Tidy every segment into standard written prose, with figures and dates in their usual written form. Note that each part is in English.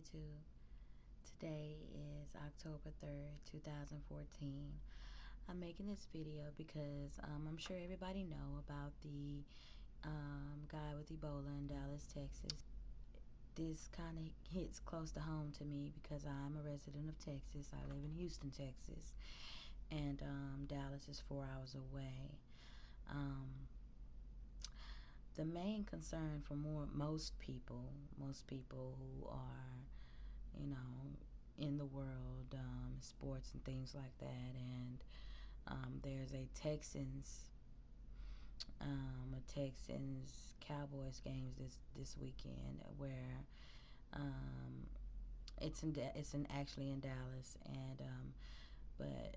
YouTube. Today is October 3rd, 2014. I'm making this video because I'm sure everybody know about the guy with Ebola in Dallas, Texas. This kind of hits close to home to me because I'm a resident of Texas. I live in Houston, Texas, and Dallas is 4 hours away. The main concern for most people who are, in the world, sports and things like that, and there's a Texans Cowboys games this weekend where it's actually in Dallas, and but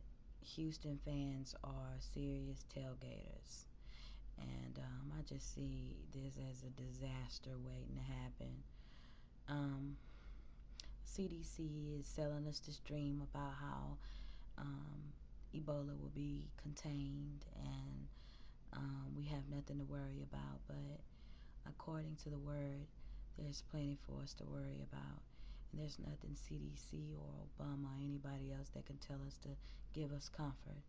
Houston fans are serious tailgaters. And I just see this as a disaster waiting to happen. CDC is selling us this dream about how Ebola will be contained and we have nothing to worry about. But according to the word, there's plenty for us to worry about. And there's nothing CDC or Obama or anybody else that can tell us to give us comfort.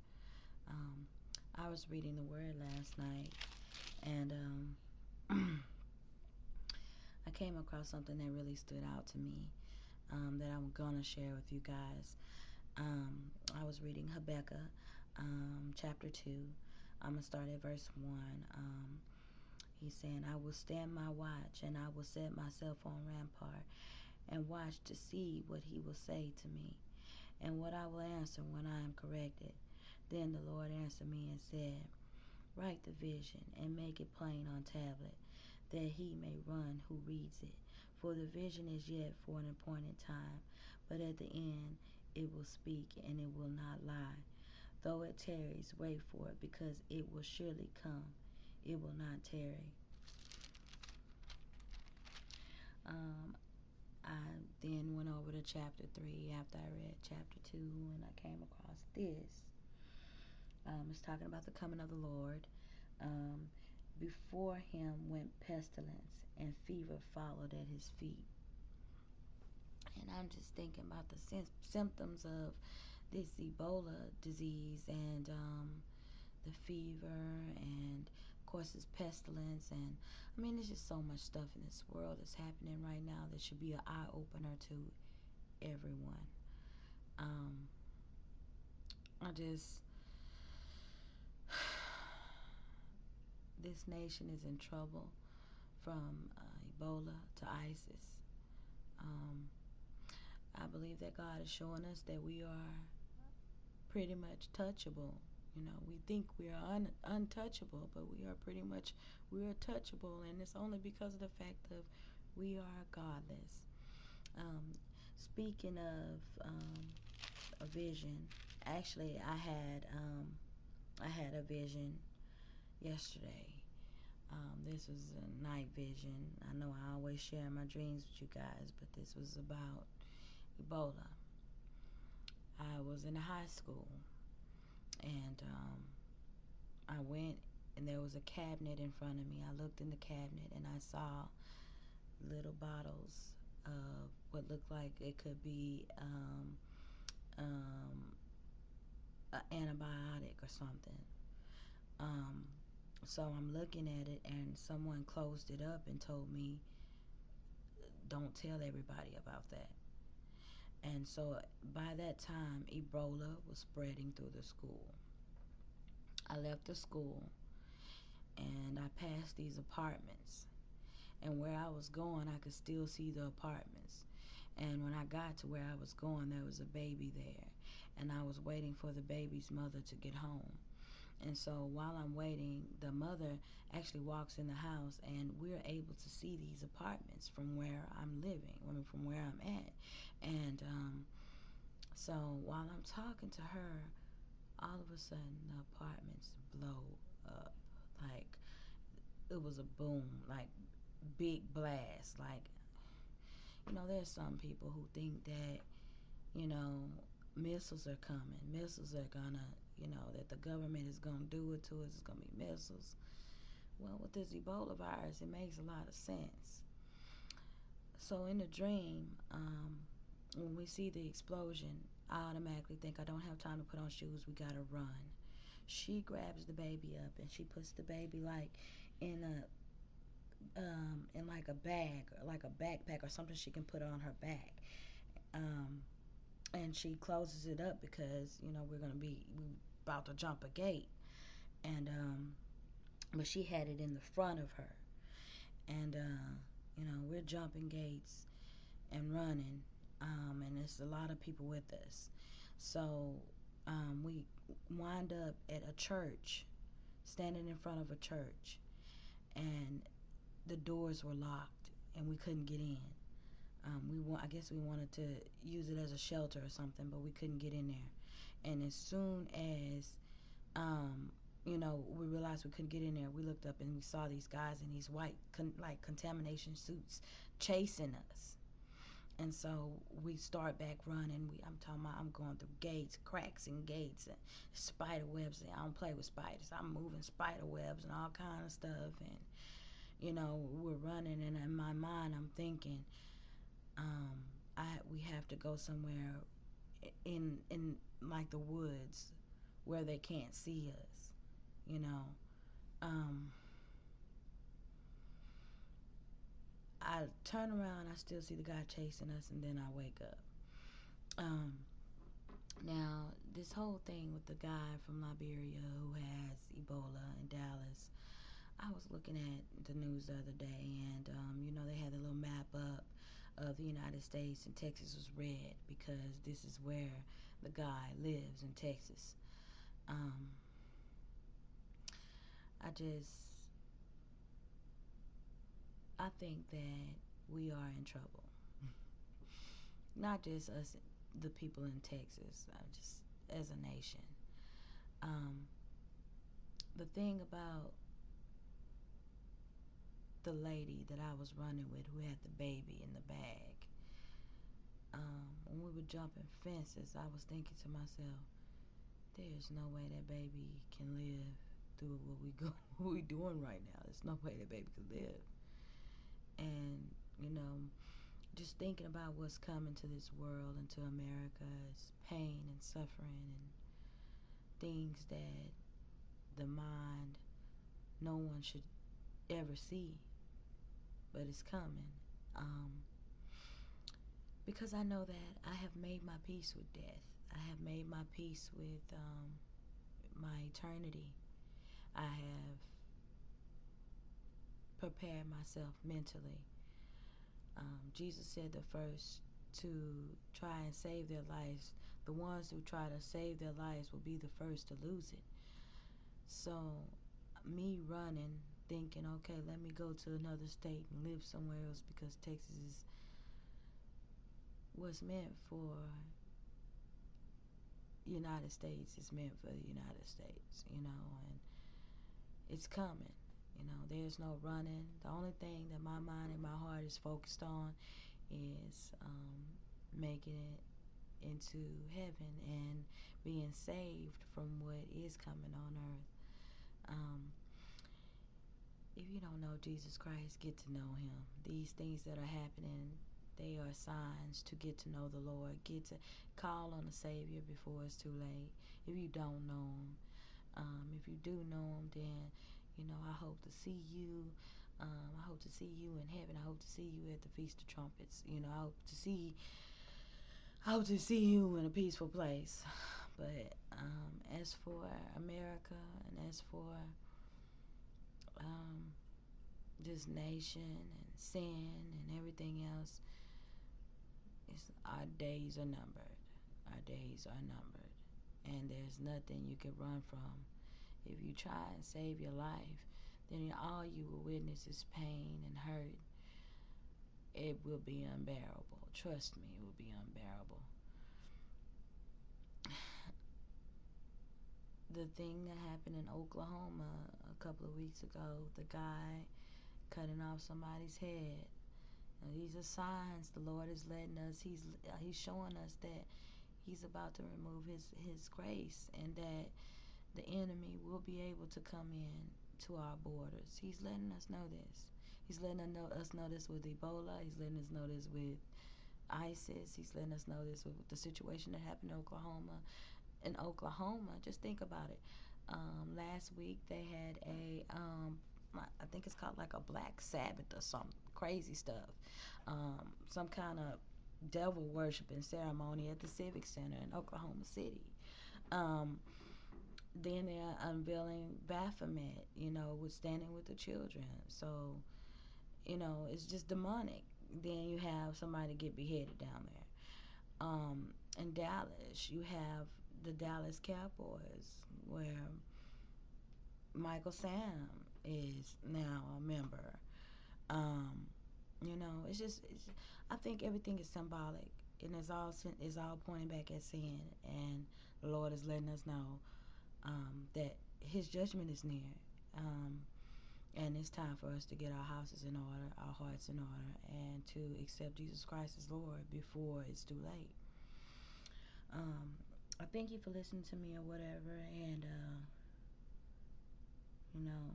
I was reading the word last night, and I came across something that really stood out to me, that I'm gonna share with you guys. I was reading Habakkuk, chapter 2. I'm gonna start at verse 1. He's saying, I will stand my watch, and I will set myself on rampart, and watch to see what he will say to me, and what I will answer when I am corrected. Then the Lord answered me and said, write the vision, and make it plain on tablet, that he may run who reads it. For the vision is yet for an appointed time, but at the end it will speak, and it will not lie. Though it tarries, wait for it, because it will surely come. It will not tarry. I then went over to chapter 3 after I read chapter 2, and I came across this. It's talking about the coming of the Lord. Before him went pestilence, and fever followed at his feet. And I'm just thinking about the symptoms of this Ebola disease, and the fever, and of course it's pestilence. And I mean, there's just so much stuff in this world that's happening right now that should be an eye-opener to everyone. This nation is in trouble, from Ebola to ISIS. I believe that God is showing us that we are pretty much touchable. We think we are untouchable, but we are touchable, and it's only because of the fact of we are godless. Speaking of a vision, actually, I had a vision yesterday. This was a night vision. I know I always share my dreams with you guys, but this was about Ebola. I was in high school, and I went, and there was a cabinet in front of me. I looked in the cabinet, and I saw little bottles of what looked like it could be an antibiotic or something. So I'm looking at it, and someone closed it up and told me, don't tell everybody about that. And so by that time, Ebola was spreading through the school. I left the school, and I passed these apartments. And where I was going, I could still see the apartments. And when I got to where I was going, there was a baby there. And I was waiting for the baby's mother to get home. And so while I'm waiting, the mother actually walks in the house, and we're able to see these apartments from where I'm living, from where I'm at. And so while I'm talking to her, all of a sudden the apartments blow up. Like, it was a boom, like big blast. Like, there's some people who think that, missiles are coming. Missiles are gonna, that the government is gonna do it to us. It's gonna be missiles. Well, with this Ebola virus, it makes a lot of sense. So in the dream, when we see the explosion, I automatically think I don't have time to put on shoes. We gotta run. She grabs the baby up and she puts the baby like in in like a bag or like a backpack or something she can put on her back. Um, and she closes it up because we about to jump a gate, and but she had it in the front of her, and we're jumping gates and running, and there's a lot of people with us. So we wind up at a church, standing in front of a church, and the doors were locked, and we couldn't get in. I guess we wanted to use it as a shelter or something, but we couldn't get in there. And as soon as we realized we couldn't get in there, we looked up and we saw these guys in these white like contamination suits chasing us. And so we start back running. I'm talking about I'm going through gates, cracks in gates, and spider webs. I don't play with spiders. I'm moving spider webs and all kind of stuff. And we're running, and in my mind, I'm thinking, we have to go somewhere in like the woods where they can't see us. You know, um, I turn around, I still see the guy chasing us, and then I wake up. Um, Now, this whole thing with the guy from Liberia who has Ebola in Dallas, I was looking at the news the other day, and they had a little map up of the United States, and Texas was red because this is where the guy lives in Texas. Um, I just, I think that we are in trouble. Not just us, the people in Texas, just as a nation. Um, the thing about the lady that I was running with who had the baby in the bag, when we were jumping fences, I was thinking to myself, there's no way that baby can live through what we doing right now. There's no way that baby could live. And, you know, just thinking about what's coming to this world and to America is pain and suffering and things that the mind, no one should ever see, but it's coming. Um, because I know that I have made my peace with death. I have made my peace with my eternity. I have prepared myself mentally. Jesus said the first to try and save their lives, the ones who try to save their lives will be the first to lose it. So, me running, thinking, okay, let me go to another state and live somewhere else because Texas is what's meant for United States is meant for the United States, and it's coming. There's no running. The only thing that my mind and my heart is focused on is making it into heaven and being saved from what is coming on earth. Um, if you don't know Jesus Christ, get to know him. These things that are happening, they are signs to get to know the Lord. Get to call on the Savior before it's too late. If you don't know him, if you do know him, then I hope to see you. I hope to see you in heaven. I hope to see you at the Feast of Trumpets. I hope to see you in a peaceful place. But as for America and as for um, this nation and sin and everything else, our days are numbered. Our days are numbered. And there's nothing you can run from. If you try and save your life, then all you will witness is pain and hurt. It will be unbearable. Trust me, it will be unbearable. The thing that happened in Oklahoma a couple of weeks ago, the guy cutting off somebody's head. Now, these are signs the Lord is letting us. He's showing us that He's about to remove His grace, and that the enemy will be able to come in to our borders. He's letting us know this. He's letting us know this with Ebola. He's letting us know this with ISIS. He's letting us know this with the situation that happened in Oklahoma. In Oklahoma, just think about it. Last week they had I think it's called like a Black Sabbath or some crazy stuff. Some kind of devil worshiping ceremony at the Civic Center in Oklahoma City. Um, then they're unveiling Baphomet, with standing with the children. So, it's just demonic. Then you have somebody get beheaded down there. In Dallas, you have the Dallas Cowboys, where Michael Sam is now a member. Um, I think everything is symbolic, and it's all pointing back at sin, and the Lord is letting us know that His judgment is near, um, and it's time for us to get our houses in order, our hearts in order, and to accept Jesus Christ as Lord before it's too late. Um, I thank you for listening to me or whatever, and you know,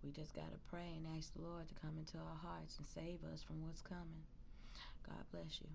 we just gotta pray and ask the Lord to come into our hearts and save us from what's coming. God bless you.